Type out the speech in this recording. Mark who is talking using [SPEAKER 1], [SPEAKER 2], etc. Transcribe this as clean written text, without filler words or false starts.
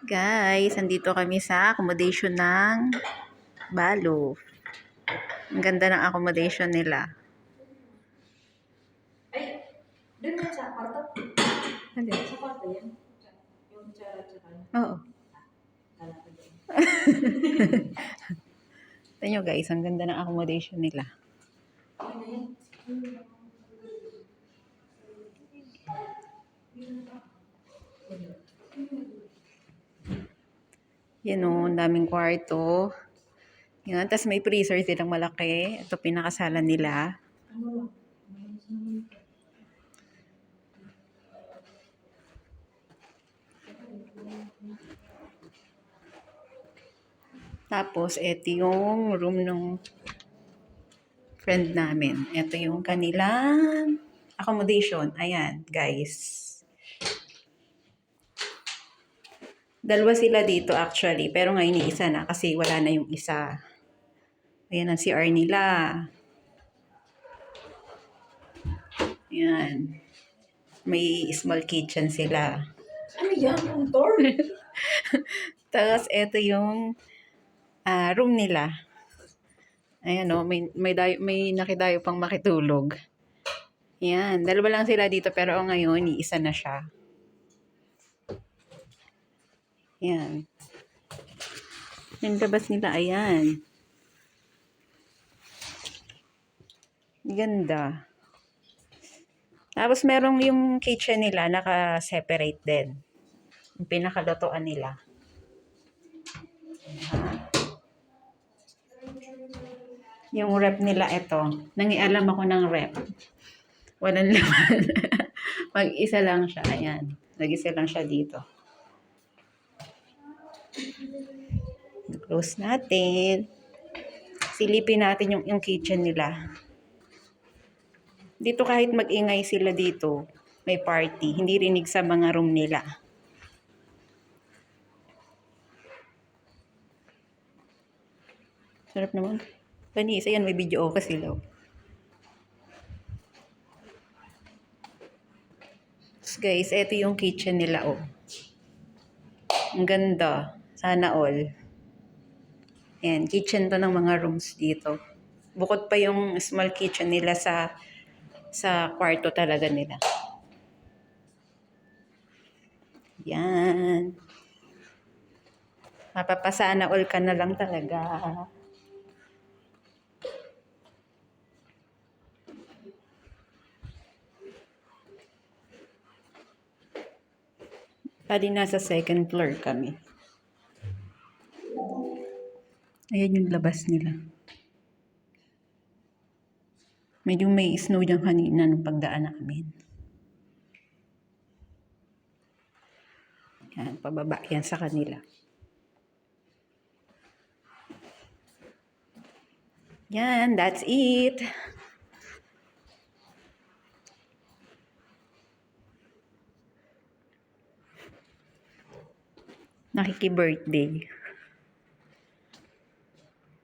[SPEAKER 1] Guys, andito kami sa accommodation ng Balo. Ang ganda ng accommodation nila.
[SPEAKER 2] Ay, dun yan sa kwarto.
[SPEAKER 1] Ano?
[SPEAKER 2] Sa kwarto yan. Yung tsara-tsara.
[SPEAKER 1] Oo. Tignan nyo guys, ang ganda ng accommodation nila. Yan o, ang daming kwarto. Yan, tapos may freezer silang malaki. Ito pinakasala nila. Tapos, ito yung room ng friend namin. Ito yung kanilang accommodation. Ayan, guys. Dalawa sila dito actually, pero ngayon isa na kasi wala na yung isa. Ayan ang CR nila. Ayan. May small kitchen sila.
[SPEAKER 2] Ano yan? Room tour?
[SPEAKER 1] Tapos, ito yung room nila. Ayan o, may nakidayo pang makitulog. Ayan, dalawa lang sila dito pero ngayon, isa na siya. Ayan. Yung labas nila, ayan. Ganda. Tapos merong yung kitchen nila, naka-separate din. Yung pinakalutuan nila. Yung rep nila ito. Nangialam ako ng rep. Walang laman. Mag-isa lang siya. Ayan. Nag-isa lang siya dito. Close natin. Silipin natin yung kitchen nila. Dito kahit mag-ingay sila dito, may party. Hindi rinig sa mga room nila. Sarap naman. Panis, ayan, may video okay sila. So guys, ito yung kitchen nila, oh. Ang ganda. Sana all. Ayan, kitchen to ng mga rooms dito. Bukod pa yung small kitchen nila sa kwarto talaga nila. Yan. Mapapasana all ka na lang talaga. Pali nasa second floor kami. Ayan yung labas nila. Medyo may snow dyan kanina nung pagdaan namin. Yan, pababa yan sa kanila. Yan, that's it. Nakiki-birthday.